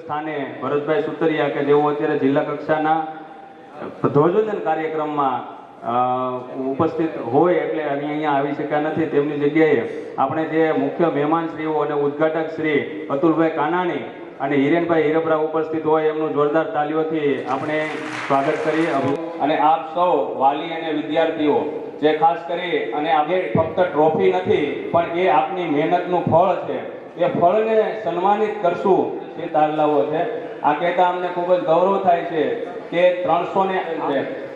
સ્થાને ભરતભાઈ સુતરિયા કે જેઓ અત્યારે જિલ્લા કક્ષાના ધ્વજવંદન કાર્યક્રમમાં ઉપસ્થિત હોય એટલે અહીંયા આવી શક્યા નથી. તેમની જગ્યાએ આપણે જે મુખ્ય મહેમાનશ્રીઓ અને ઉદ્ઘાટક શ્રી અતુલભાઈ કાનાણી અને હિરેનભાઈ હિરપરા ઉપસ્થિત હોય એમનું જોરદાર તાલીઓથી આપણે સ્વાગત કરીએ. અને આપ સૌ વાલી અને વિદ્યાર્થીઓ જે ખાસ કરી અને આજે ફક્ત ટ્રોફી નથી પણ એ આપની મહેનતનું ફળ છે, એ ફળને સન્માનિત કરશું એ તારલાઓ છે. આ કહેતા અમને ખૂબ જ ગૌરવ થાય છે કે 300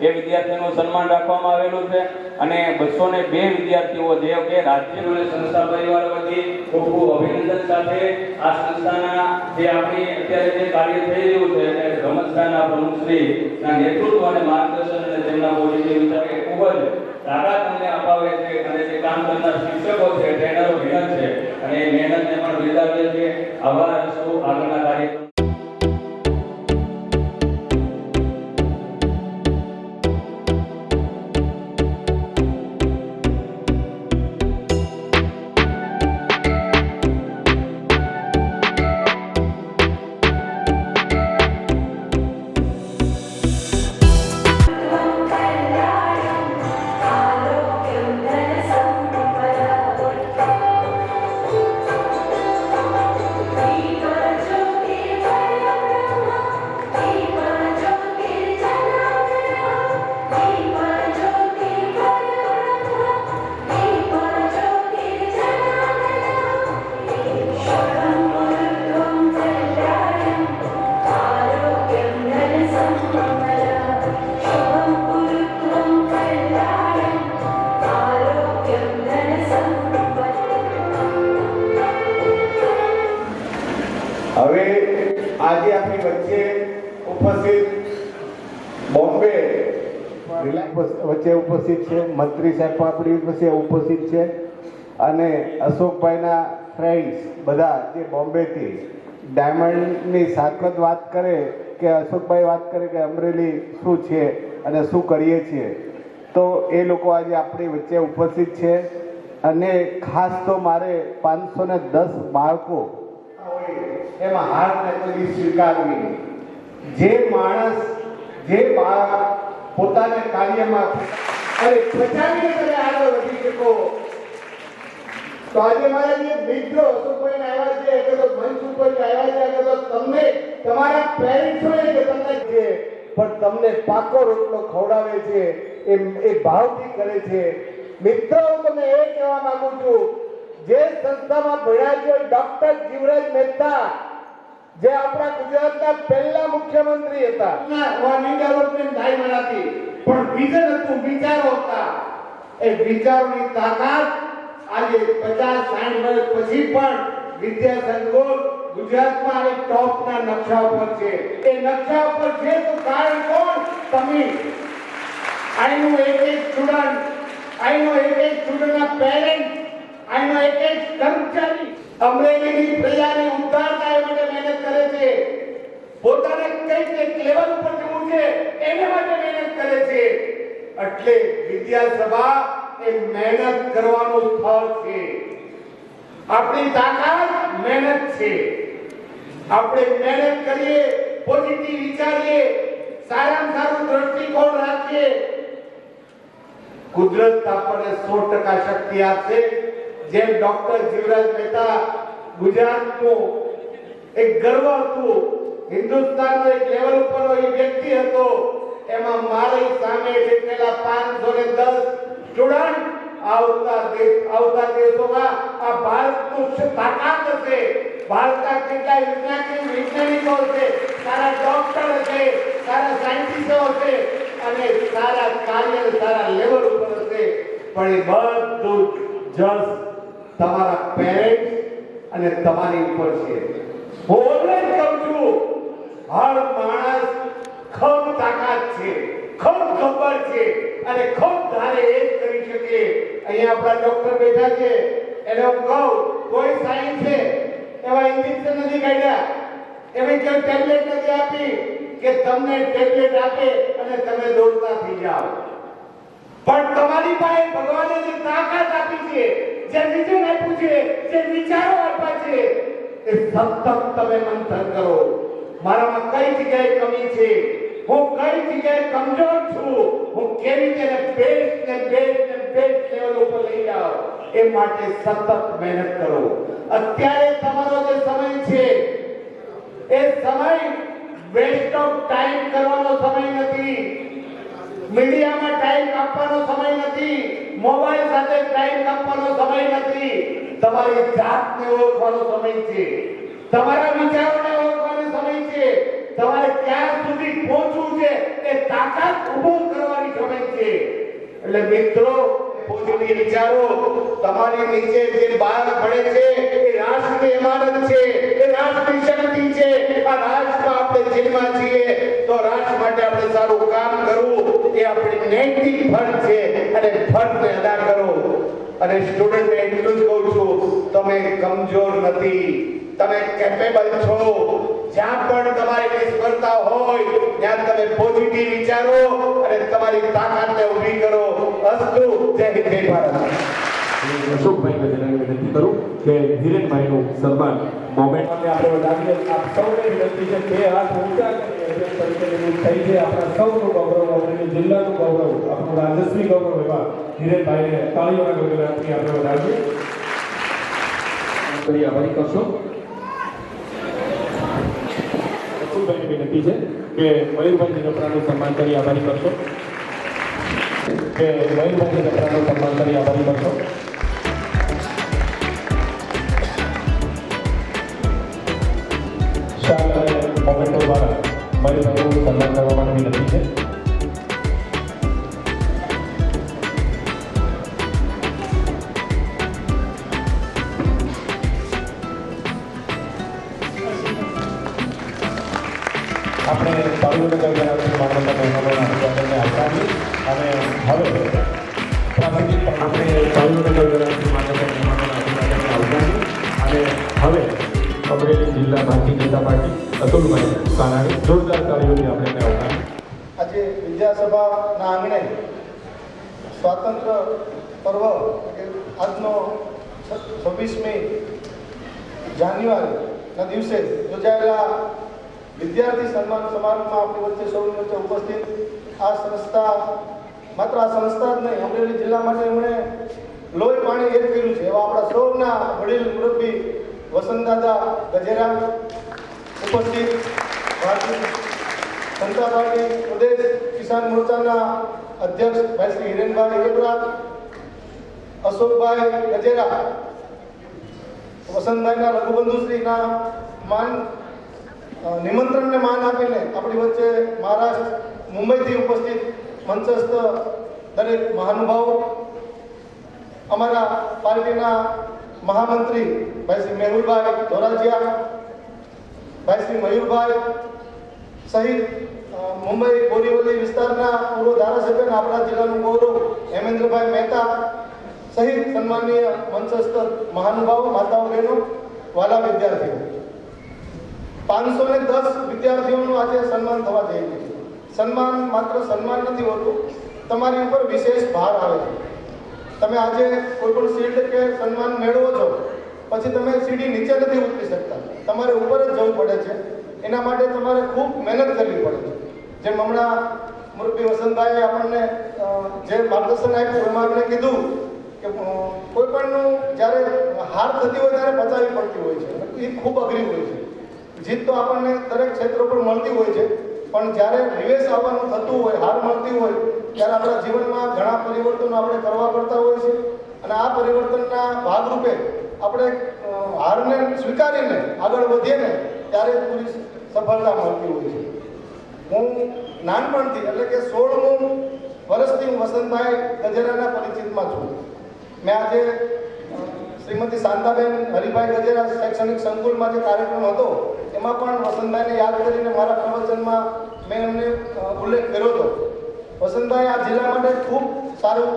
એ વિદ્યાર્થીઓનું સન્માન રાખવામાં આવેલું છે અને 202 વિદ્યાર્થીઓ જે કે રાજ્ય સંસ્થા પરિવાર વતી ખૂબ ખૂબ અભિનંદન સાથે આ સંસ્થાના જે આપણી અત્યારે જે કાર્ય થઈ રહ્યું છે અને રમતશાળાના પ્રમુખશ્રીના નેતૃત્વ અને માર્ગદર્શન અને તેમના પોઝિટિવ વિચારે ખૂબ જ તાકાત અમને અપાવે છે અને જે કામ કરનાર શિક્ષકો છે, ટ્રેનરો ભેગા છે અને એ મહેનતને પણ બિરદાવીએ છીએ. આભાર. આગળના કાર્યક્રમ હવે આજે આપણી વચ્ચે ઉપસ્થિત બોમ્બે વચ્ચે ઉપસ્થિત છે, મંત્રી સાહેબ પણ આપણી વચ્ચે ઉપસ્થિત છે અને અશોકભાઈના ફ્રેન્ડ્સ બધા જે બોમ્બેથી ડાયમંડની સાકત વાત કરે કે અશોકભાઈ વાત કરે કે અમરેલી શું છે અને શું કરીએ છીએ, તો એ લોકો આજે આપણી વચ્ચે ઉપસ્થિત છે. અને ખાસ તો મારે 510 બાળકો એમાં હાર નકલી સ્વીકારવી. જે માણસ જે બાળક પોતાના કાર્યમાં અને પ્રજાની કરે આગળ વધી શકો, તો આજે મારા જે મિત્રો અશોકભાઈને આવ્યા છે કે તો મંચ ઉપર આવ્યા છે કે તો તમને તમારા પેરેન્ટ્સોએ કે તમને છે પણ તમને પાકો રોટલો ખવડાવે છે એ ભાવથી કરે છે. મિત્રો તમને એ કહેવા માંગુ છું, જે સંસ્થામાં ભણ્યા છે ડોક્ટર જીવરાજ મહેતા જે આપણા ગુજરાતના પહેલા મુખ્યમંત્રી હતા, પણ વિઝન હતું, વિચારો હતા. એ વિચારોની તાકાત આજે 50-60 વર્ષ પછી પણ વિદ્યાસંકુલ ગુજરાતમાં એક ટોપના નકશા ઉપર છે. એ નકશા ઉપર છે તો કારણ કોણ? તમે. આઈનો એક સ્ટુડન્ટ, આઈનો એક સ્ટુડન્ટના પેરેન્ટ, આઈનો એક કર્મચારી અમરેલીની પ્રજાની ઉદ્ધાર થાય માટે મહેનત કરે છે. પોતાને કઈ લેવલ ઉપર જવું છે એને માટે મહેનત કરે છે. એટલે વિદ્યાસભા એ મહેનત કરવાનું સ્થળ છે. આપણી તાકાત મહેનત છે. આપણે મહેનત કરીએ, પોઝિટિવ વિચારીએ, સારામાં સારું દ્રષ્ટિકોણ રાખીએ, કુદરત આપણને 100% શક્તિ આપશે. જેમ ડોક્ટર જીવરાજ મહેતા ગુજરાતનું એક ગર્વ હતું, હિન્દુસ્તાનનો એક લેવલ ઉપરનો એ વ્યક્તિ હતો, એમાં મારી સામે જેટલા 510 સ્ટુડન્ટ આવતા દેશોમાં આ ભારતનું તાકાત હશે. ભારતના કેટલા વૈજ્ઞાનિકો હશે, સારા ડોક્ટર હશે, સારા સાયન્ટિસ્ટો હશે, અને અને સારા કાર્ય અને સારા લેવલ ઉપર હશે, પણ એ બધું જસ તમારા પેરેન્ટ્સ અને તમારી ઉપર છે. હું ઓલરેડી કહું છું, હર માણસ ખૂબ તાકાત છે, ખૂબ ખબર છે અને ખૂબ ધારે એ જ કરી શકે. અહીંયા આપણા ડોક્ટર બેઠા છે, એને હું કહું કોઈ સાયન્સ છે એવા ઇન્જેક્શન નથી કાઢ્યા, એવી કોઈ ટેબ્લેટ નથી આપી કે તમને ટેબ્લેટ આપે અને તમે દોડતા થઈ જાઓ. પણ તમારી પાસે ભગવાને જે તાકાત આપી છે, જે વિઝન આપ્યું છે, જે વિચારો આપ્યા છે, એ સતત તમે મંથન કરો. મારામાં કઈ જગ્યાએ કમી છે, હું કઈ જગ્યાએ કમજોર છું, હું કેવી રીતે બેસ્ટ લેવલ ઉપર લઈ જાઉં, એ માટે સતત મહેનત કરો. અત્યારે તમારો જે સમય છે એ સમય વેસ્ટ ઓફ ટાઈમ કરવાનો સમય નથી, મીડિયામાં ટાઈમ આપવાનો સમય નથી, મોબાઈલ સાથે ટાઈમ આપવાનો સમય નથી. તમારી જાતને ઓળખવાનો સમય છે, તમારા વિચારોને ઓળખવાનો સમય છે, તમારે ક્યાં સુધી પહોંચવું છે એ તાકાત ઊભું કરવાની સમય છે. એટલે મિત્રો, પોઝિટિવ વિચારો. તમારી નીચે જે બાળક ભણે છે એ રાષ્ટ્રની ઇમારત છે, એ રાષ્ટ્રની શક્તિ છે. આ રાષ્ટ્રમાં આપણે જેમાં છીએ તો રાષ્ટ્ર માટે આપણે સારું કામ કરવું એ આપણી નૈતિક ફરજ છે અને ફરજને અદા કરો. અને સ્ટુડન્ટને એટલું જ કહું છું, તમે કમજોર નથી, તમે કેપેબલ છો. જ્યાં પણ તમારી નિષ્ફળતા હોય ત્યાં તમે પોઝિટિવ વિચારો અને તમારી તાકાતને ઊભી કરો. અસ્તુ. જય હિન્દ, જય ભારત. અશોકભાઈને વિનંતી કરું કે ધીરેનભાઈનું સન્માન મોમેન્ટ આપણે વધારીએ. આપ સૌને વિનંતી છે બે હાથ ઊંચા કરી અધ્યક્ષ તરીકે થઈ છે. આપણા સૌનું ગૌરવ, અમરેલી જિલ્લાનું ગૌરવ, આપણું રાજ્યશ્રી ગૌરવ એવા ધીરેનભાઈને તાળીઓના ગગડાથી આપણે વધારીએ. કરી આભારી કરશો. અતુલભાઈની વિનંતી છે કે મયુરભાઈ જિનપરાનું સન્માન કરી આભારી કરશો. કે મયુરભાઈ જિનપરાનું સન્માન કરી આભારી કરશો. શાલ અને મોમેન્ટો દ્વારા મયુરભાઈનું સન્માન કરવા માટે વિનંતી છે. આપણે તાળીઓના ગગડાથી માનવતા મહેમાનોના અભિવાદનને આવકારીએ અને હવે પ્રાસંગિક આપણે તાળીઓના ગગડાથી માનવતા મહેમાનોના અભિવાદનને આવકારીએ અને હવે અમરેલી જિલ્લા ભારતીય જનતા પાર્ટી અતુલભાઈ કાનાણી જોરદાર તાળીઓથી આપણે એને આવકારીએ. આજે વિદ્યાસભાના આંગણે સ્વાતંત્ર્ય પર્વ આજનો 26મી જાન્યુઆરીના દિવસે યોજાયેલા વિદ્યાર્થી સન્માન સમારોહમાં આપણી વચ્ચે સૌની વચ્ચે ઉપસ્થિત આ સંસ્થા, માત્ર આ સંસ્થા જ નહીં, અમરેલી જિલ્લા માટે એમણે લોહી પાણી એક કર્યું છે એવા આપણા સૌના વડીલ મુરબ્બી વસંતદાદા ગજેરા ઉપસ્થિત, ભારતીય જનતા પાર્ટી પ્રદેશ કિસાન મોરચાના અધ્યક્ષ ભાઈ શ્રી હિરેનભાઈ હિરેપરા, અશોકભાઈ ગજેરા, વસંતભાઈના લઘુબંધુશ્રીના માન નિમંત્રણને માન આપીને આપણી વચ્ચે મહારાષ્ટ્ર મુંબઈથી ઉપસ્થિત મંચસ્થ દરેક મહાનુભાવો, અમારા પાર્ટીના મહામંત્રી ભાઈ શ્રી મેહુલભાઈ ધોરાજીયા, ભાઈ શ્રી મયુરભાઈ સહિત મુંબઈ બોરીવલી વિસ્તારના પૂર્વ ધારાસભ્ય આપણા જિલ્લાનું ગૌરવ હેમેન્દ્રભાઈ મહેતા સહિત સન્માનીય મંચસ્થ મહાનુભાવો, માતાઓ, બહેનો, વાલા વિદ્યાર્થીઓ, 510 વિદ્યાર્થીઓનું આજે સન્માન થવા જઈ રહ્યું છે. સન્માન માત્ર સન્માન નથી હોતું, તમારી ઉપર વિશેષ ભાર આવે છે. તમે આજે કોઈ પણ સીટ કે સન્માન મેળવો છો પછી તમે સીડી નીચે નથી ઉતરી શકતા, તમારે ઉપર જ જવું પડે છે. એના માટે તમારે ખૂબ મહેનત કરવી પડે છે. જેમ હમણાં મુરબ્બી વસંતભાઈએ આપણને જે માર્ગદર્શન આપ્યું એમાં આપણે કીધું કે કોઈ પણનું જ્યારે હાર થતી હોય ત્યારે પચાવવી પડતી હોય છે, એ ખૂબ અઘરી હોય છે. જીત તો આપણને દરેક ક્ષેત્ર પર મળતી હોય છે, પણ જ્યારે રિવેશ આવવાનું થતું હોય, હાર મળતી હોય, ત્યારે આપણા જીવનમાં ઘણા પરિવર્તનો આપણે કરવા પડતા હોય છે. અને આ પરિવર્તનના ભાગરૂપે આપણે હારને સ્વીકારીને આગળ વધીએ ને ત્યારે પૂરી સફળતા મળતી હોય છે. હું નાનપણથી એટલે કે 16મું વસંતભાઈ ગજેરાના પરિચિતમાં છું. મેં આજે શ્રીમતી શાંતાબેન હરિભાઈ ગજેરા શૈક્ષણિક સંકુલમાં જે કાર્યક્રમ હતો એમાં પણ વસંતભાઈને યાદ કરીને મારા પ્રવચનમાં મેં એમને ઉલ્લેખ કર્યો હતો. વસંતભાઈ આ જિલ્લા માટે ખૂબ સારું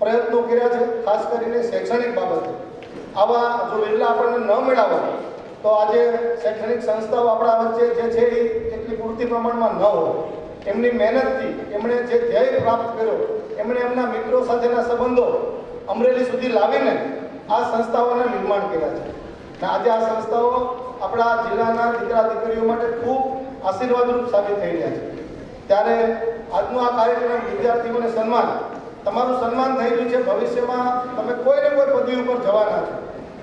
પ્રયત્નો કર્યા છે, ખાસ કરીને શૈક્ષણિક બાબતે. આવા જો બિરલા આપણને ન મેળવવા તો આજે શૈક્ષણિક સંસ્થાઓ આપણા વચ્ચે જે છે એ એટલી પૂરતી પ્રમાણમાં ન હોય. એમની મહેનતથી એમણે જે ધ્યેય પ્રાપ્ત કર્યો, એમણે એમના મિત્રો સાથેના સંબંધો અમરેલી સુધી લાવીને આ સંસ્થાઓના નિર્માણ કર્યા છે. અને આજે આ સંસ્થાઓ આપણા જિલ્લાના દીકરા દીકરીઓ માટે ખૂબ આશીર્વાદરૂપ સાબિત થઈ રહ્યા છે. ત્યારે આજનો આ કાર્યક્રમ વિદ્યાર્થીઓને સન્માન, તમારું સન્માન થઈ રહ્યું છે. ભવિષ્યમાં તમે કોઈ ને કોઈ પદવી ઉપર જવાના છો,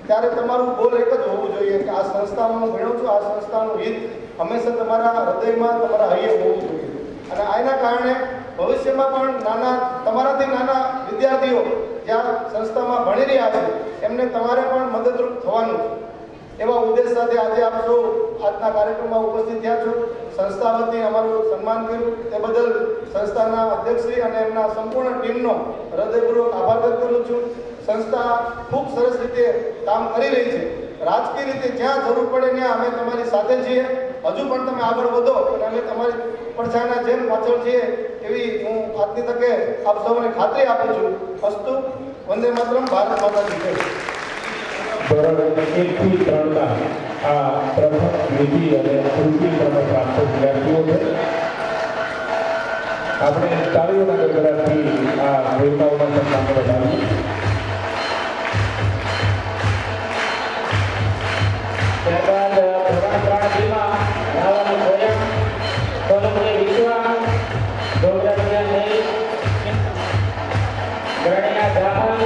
ત્યારે તમારું ગોલ એક જ હોવું જોઈએ કે આ સંસ્થામાં ભણ્યો છું, આ સંસ્થાનું હિત હંમેશા તમારા હૃદયમાં, તમારા હૈયે હોવું જોઈએ. અને આના કારણે ભવિષ્યમાં પણ તમારાથી નાના વિદ્યાર્થીઓ જ્યાં સંસ્થામાં ભણી રહ્યા છે એમને તમારે પણ મદદરૂપ થવાનું છે. એવા ઉદ્દેશ સાથે આજે આપ સૌ આજના કાર્યક્રમમાં ઉપસ્થિત થયા છો. સંસ્થા વતી અમારું સન્માન કર્યું તે બદલ સંસ્થાના અધ્યક્ષશ્રી અને એમના સંપૂર્ણ ટીમનો હૃદયપૂર્વક આભાર વ્યક્ત કરું છું. સંસ્થા ખૂબ સરસ રીતે કામ કરી રહી છે. રાજકીય રીતે જ્યાં જરૂર પડે ત્યાં અમે તમારી સાથે છીએ. હજુ પણ તમે આગળ વધો અને અમે તમારી પડછાયાના જેમ પાછળ છીએ એવી હું આજની તકે આપ સૌને ખાતરી આપું છું. અસ્તુ. વંદે માતરમ. ભારત માતા કી જય. ધોરણ 1 થી 3 આ પ્રથમ દ્વિતીય અને તૃતીય ક્રમે પ્રાપ્ત વિદ્યાર્થીઓ છે. આપણે તાળીઓના ગગડાથી આ વિજેતાઓના સન્માન વધારીએ. ત્યારબાદ ધોરણ 3 માં નાવાનું સ્વયં સોલંકી વિશ્વા ગૌરવની ગરણિયા જાહલ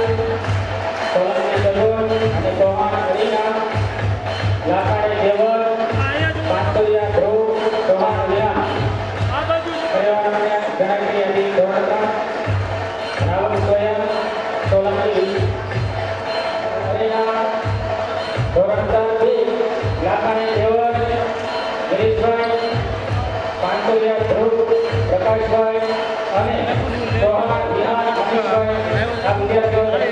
સોલંકી સગોર અને ચૌહાણ હરિના લાખાણી દેવર પાંચોલિયા ધ્રુવ ચૌહાણ વિરામ પરિવારને ગણતરી હતી. ધોરણ 3 નાવાનું સ્વયં સોલંકી હરિના ધોરણ 4 લાખાણી દેવર ગિરીશભાઈ પાંચોલિયા ધ્રુવ પ્રકાશભાઈ અને ચૌહાણ વિહાર અમિતભાઈ આ વિદ્યાર્થીઓ ધોરણ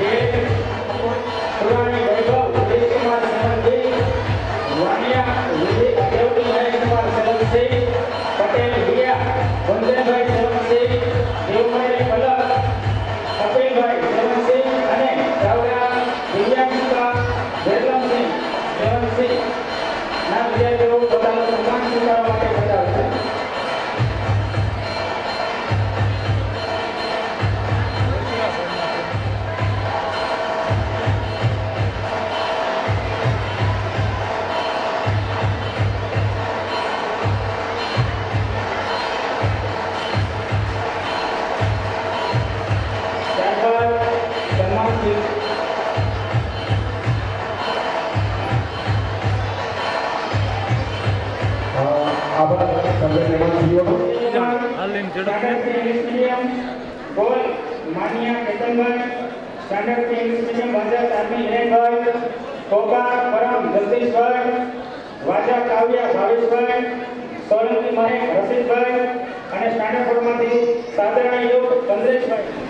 6 પુરાણી વૈભવ આપણે મહેમાનશ્રીઓનો સ્ટાન્ડર્ડ ઇંગ્લિશ મીડિયમ ગોલ માનિયા કેતનભાઈ, સ્ટાન્ડર્ડ ઇંગ્લિશ મીડિયમ વાજા ચારમી હિરેનભાઈ, કોબા પરમ જગદીશભાઈ, વાજા કાવ્યા ભાવેશભાઈ, સોલંકી મહેક રસિકભાઈ અને સ્ટાન્ડર્ડ ફોરમાંથી સાધારણ યુગ ચંદ્રેશભાઈ.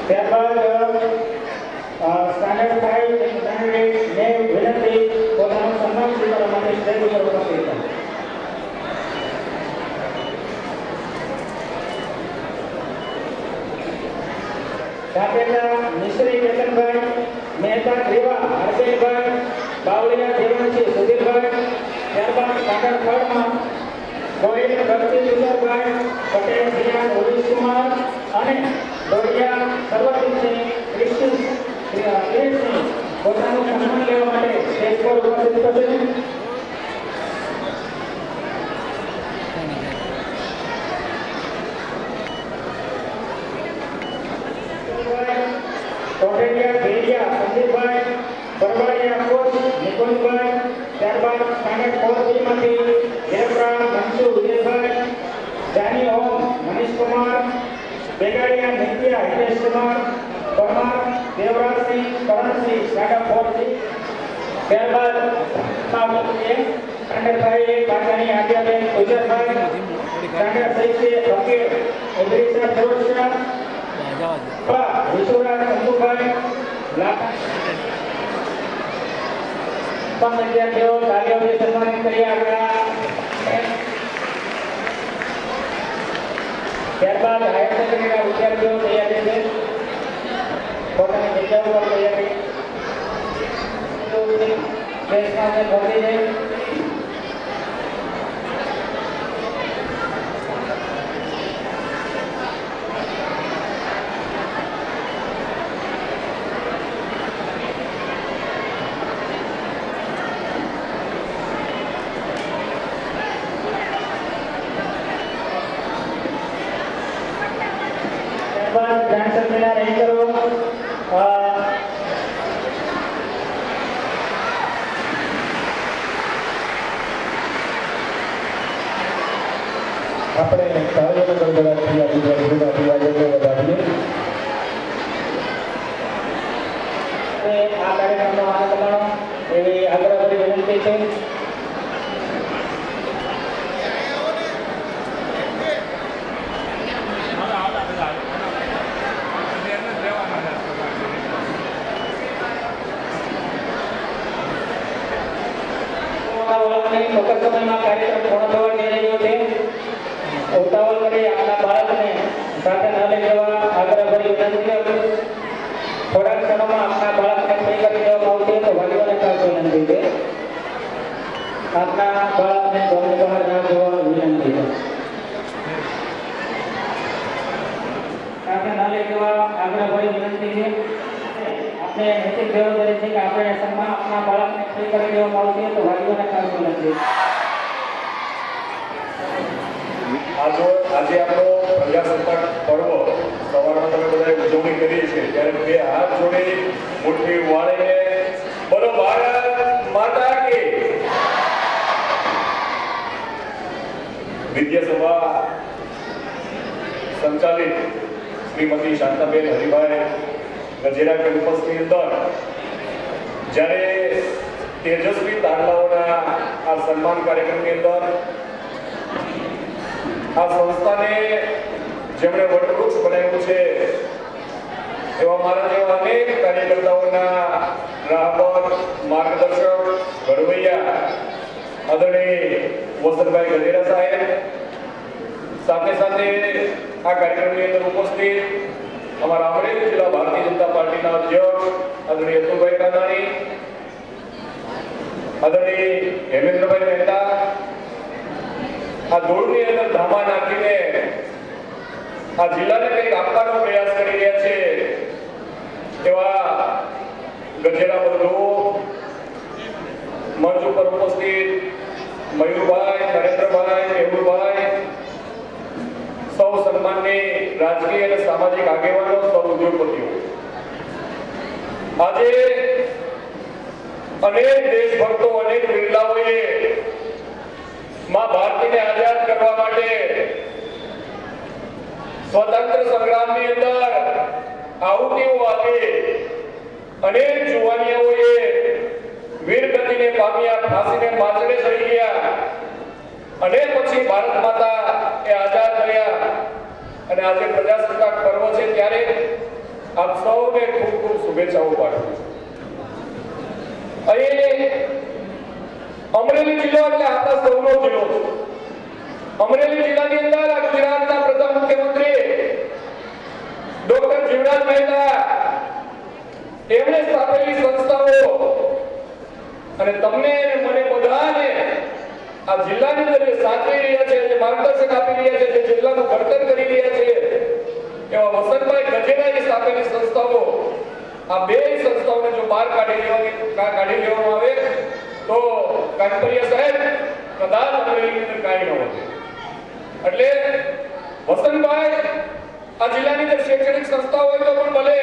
ત્યારબાદ સ્ટાન્ડર્ડ 5 અને સ્ટાન્ડર્ડ 8 ને વિનંતી પોતાનું સન્માન સ્વીકારવા માટે સ્ટેજ ઉપર ઉપસ્થિત છે. સાકેતા મિશ્રી કેતનભાઈ, મહેતા ગ્રીવા હરદેવભાઈ, બાવળિયા દેવણસિંહ સુધીરભાઈ. ત્યારબાદ સ્ટાન્ડર્ડ 3 માં ગોહિલ ભક્તિ સુંદરભાઈ, પટેલ જીયાન ઉદિશકુમાર અને દોડિયા સર્વજીતસિંહ કિરીટસિંહ પોતાનું સન્માન લેવા માટે સ્ટેજ પર ઉપસ્થિત થશે. કોટેડિયા ભેડિયા સંદીપભાઈ, પરબારિયા કોચ નિકુંજભાઈ. ત્યારબાદ સ્ટાન્ડર્ડ 4 માંથી જયપ્રાણ ધનસુ વિજયભાઈ, જાની ઓમ મનીષકુમાર, બેગાડિયા નિત્યા હિતેશકુમાર, પરમાર દેવરાજસિંહ કરણસિંહ સ્ટાન્ડર્ડ 4 થી. ત્યારબાદ સ્ટાન્ડર્ડ 5 પાટણની આદ્યાબેન ઉજરભાઈ, સ્ટાન્ડર્ડ 6 ફકીર ઇદ્રીસા ફિરોઝશાહ, વિશુરાજ ચંદુભાઈ, પણ વિદ્યાર્થીઓ તાલીઓથી સન્માનિત કરી આવ્યા. ત્યારબાદ હાયર સેકન્ડરીના વિદ્યાર્થીઓ તૈયારી છે, પોતાની જગ્યાઓ પર તૈયારી દેશમાં પહોંચી છે. ત્યારબાદ ગ્રાન્ડ સેમિનાર એન્કરો આપણે તાળીઓના ગણગણાટથી આ વિદ્યાર્થીઓના અભિવાદનને વધાવીએ. અને આ કાર્યક્રમનો આનંદ માણો એવી આગ્રહભરી વિનંતી છે. ચોક્કસ સમયમાં કાર્યક્રમ પૂર્ણ થવા જઈ રહ્યો છે. ઉતાવળ કરી આપણા બાળકને સાથે ન લઈ જવા આગ્રહભરી વિનંતી. થોડાક ક્ષણોમાં આપણા બાળકને સહી કરી દેવામાં આવશે તો વાલીઓને ખાસ વિનંતી છે. આપના બાળકને ઘરની બહાર ના જવા વિનંતી છે. સાથે ન લઈ જવા આગ્રહભરી વિનંતી છે. આપણે નૈતિક જવાબદારી છે કે આપણે સન્માન આપના બાળકને સહી કરી દેવામાં આવશે તો વાલીઓને ખાસ વિનંતી. આજે આપણો પ્રજાસત્તાક પર્વ સવારમાં તમે બધાએ ઉજવણી કરી છે ત્યારે બે હાથ જોડી મુઠ્ઠી વાળીને બોલો ભારત માતા કી. વિદ્યાસભા સંચાલિત શ્રીમતી શાંતાબેન હરિભાઈ ગજેરા કેમ્પસની અંદર જ્યારે તેજસ્વી તારલાઓના આ સન્માન કાર્યક્રમની અંદર આ સંસ્થાને જેમણે વટવૃક્ષ બનાવ્યું છે એવા મારા જેવા અનેક કાર્યકર્તાઓના રાહબર માર્ગદર્શક ઘડવૈયા આદરણીય વસંતભાઈ ગજેરા સાહેબ, સાથે સાથે આ કાર્યક્રમની અંદર ઉપસ્થિત અમારા અમરેલી જિલ્લા ભારતીય જનતા પાર્ટીના અધ્યક્ષ આદરણીય અતુલભાઈ કાનાણી, આદરણીય હેમેન્દ્રભાઈ મહેતા, આ દોડની અંદર ધામા નાખીને આ જિલ્લાને કંઈક આપવાનો પ્રયાસ કરી રહ્યા છે એવા ગજેરા બંધુઓ, મંચ ઉપર ઉપસ્થિત મયુરભાઈ, નરેન્દ્રભાઈ, મેહુલભાઈ, સૌ સન્માનની રાજકીય અને સામાજિક આગેવાનો, સૌ ઉદ્યોગપતિઓ, આજે અનેક દેશભક્તો, અનેક બિરલાઓએ માં ભારતીને આઝાદ કરવા માટે સ્વતંત્ર સંગ્રામની અંદર આહુતિઓ આપી, અનેક જુવાનિયાઓએ વીરગતિને પામ્યા, ફાંસીને માચડે ચડી ગયા અને પછી ભારત માતા એ આઝાદ થયા અને આજે પ્રજાસત્તાક પર્વ છે ત્યારે આપ સૌને ખૂબ ખૂબ શુભેચ્છાઓ પાઠવું છું. અહીં અમરેલી જિલ્લો એટલે આપણા સૌનો જિલ્લો છે. અમરેલી જિલ્લાની અંદર આ ગુજરાતના પ્રથમ મુખ્યમંત્રી ડોક્ટર જીવરાજ મહેતા એમણે સ્થાપેલી સંસ્થાઓ અને તમને અને મને બધાને આ જિલ્લાની અંદર જે સાચવી રહ્યા છે, જે માર્ગદર્શન આપી રહ્યા છે, જે જિલ્લાનું ઘડતર કરી રહ્યા છે, એવા વસંતભાઈ ગજેરાએ સ્થાપેલી સંસ્થાઓ, આ બે સંસ્થાઓને જો બહાર કાઢી લેવામાં આવે તો કાંકરિયા સાહેબ કદાચ અમરેલીની અંદર કાંઈ ન વધે. એટલે વસંતભાઈ આ જિલ્લાની અંદર શૈક્ષણિક સંસ્થાઓ હોય તો પણ ભલે,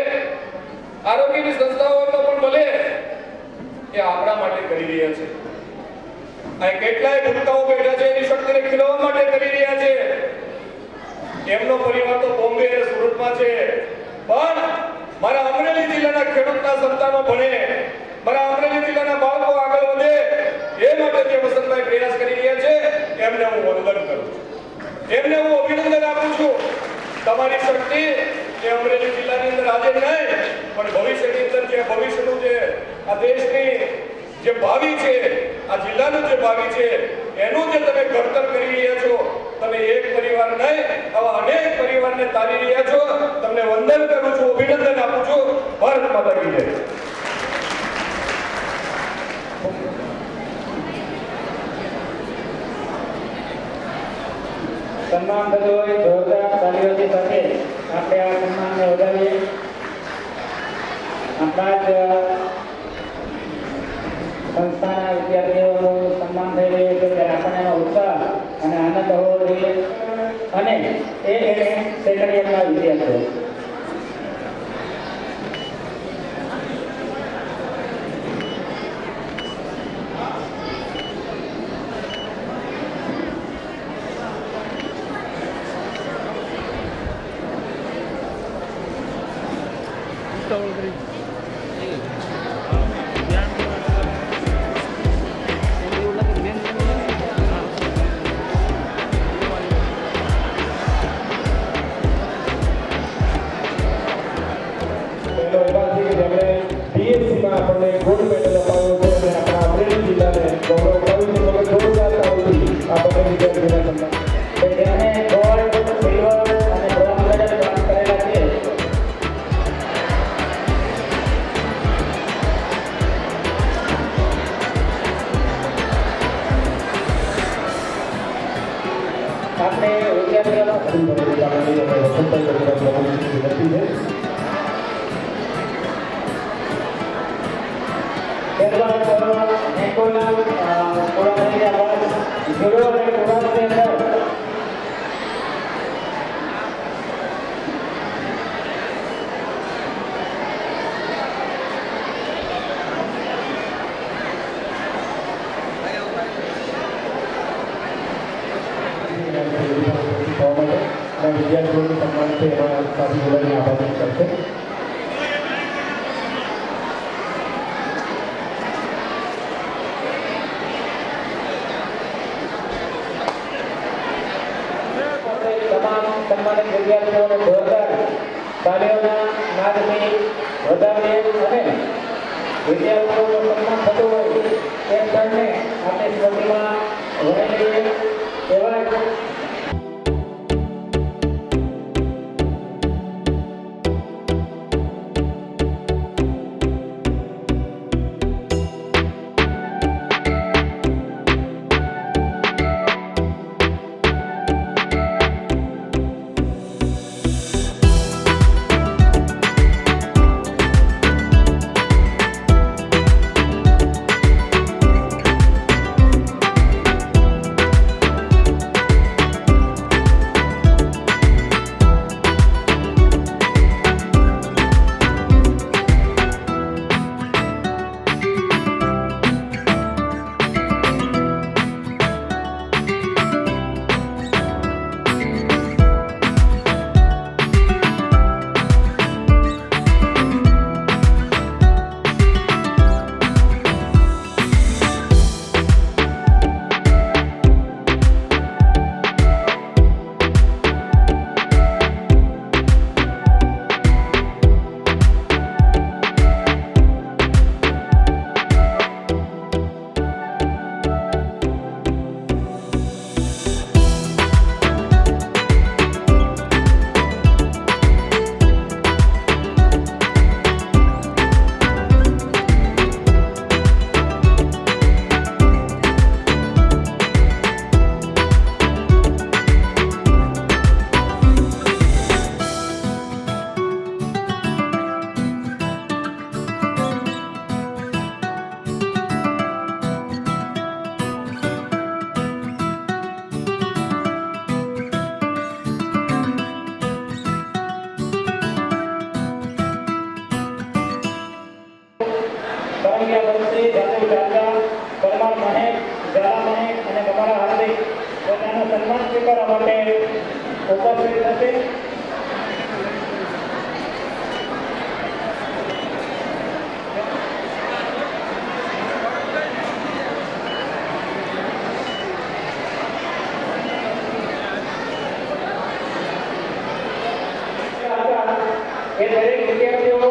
આરોગ્યની સંસ્થાઓ હોય તો પણ ભલે, એ આપણા માટે કરી રહ્યા છે. આ કેટલાય ભૂલકાઓ બેઠા છે એની શક્તિને ખીલવવા માટે કરી રહ્યા છે. એમનો પરિવાર તો બોમ્બે અને સુરતમાં છે, પણ મારા અમરેલી જિલ્લાના ખેડૂતના સંતાનો ભણે, મારા અમરેલી જિલ્લાના બાળકો આગળ વધે, એ માટે જે વસંતભાઈ પ્રયાસ કરી રહ્યા છે એમને હું વંદન કરું છું, એમને હું અભિનંદન આપું છું. તમારી શક્તિ એ અમરેલી જિલ્લાની અંદર આજે નહીં પણ ભવિષ્યની અંદર જે ભવિષ્યનું જે આ દેશની જે ભાવિ છે, આ જિલ્લાનું જે ભાવિ છે, એનું જે તમે ઘડતર કરી રહ્યા છો, તમે એક પરિવાર નહીં આવા અનેક પરિવારને તારી રહ્યા છો. તમને વંદન કરું છું, અભિનંદન આપું છું. ભારત માતા કી જય. સન્માન થતું હોય જોરદાર તાલીઓની સાથે આપણે આ સન્માનને વધાવીએ. આપણા જ સંસ્થાના વિદ્યાર્થીઓનું સન્માન થઈ રહ્યું છે ત્યારે આપણને એનો ઉત્સાહ અને આનંદ હોવો જોઈએ. અને એ સેકન્ડિયરના વિદ્યાર્થીઓ આપણને ગોલ્ડ મેડલ અપાવ્યો છે અને આપણા અમરેલી જિલ્લાને ગૌરવ અપાવ્યું છે. તમે જોરદાર તાળીથી આપણને વિદ્યાર્થીઓના સન્માન. જેને ગોલ્ડ, સિલ્વર અને બ્રોન્ઝ મેડલ પ્રાપ્ત કરેલા છે. આપણે વિદ્યાર્થીઓનો વિદ્યાર્થીઓનું સન્માન છે એમાં સાથે બોલાવીને આભાર કરશે. તમામ સન્માનિત વિદ્યાર્થીઓને જોરદાર તાલીઓના નાદથી વધાવીએ અને વિદ્યાર્થીઓનું સન્માન થતું હોય એ ક્ષણને આપણે સ્મૃતિમાં વણી લઈએ. એવા ઉપસ્થિત થશે. એ દરેક વિદ્યાર્થીઓ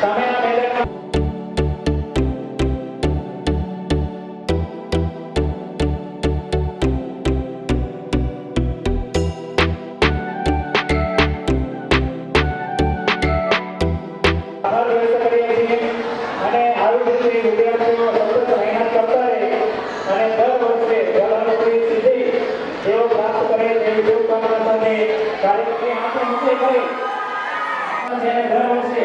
સામેના મેદાનમાં વ્યક્ત કરીએ છીએ અને આવી રીતે વિદ્યાર્થીઓ સતત મહેનત કરતા રહે અને દર વર્ષે જવાબદારી સીધી તેઓ પ્રાપ્ત કરે તેવી શુભકામના સાથે કાર્યક્રમની આપણે ઊંચે કરી જેને દર વર્ષે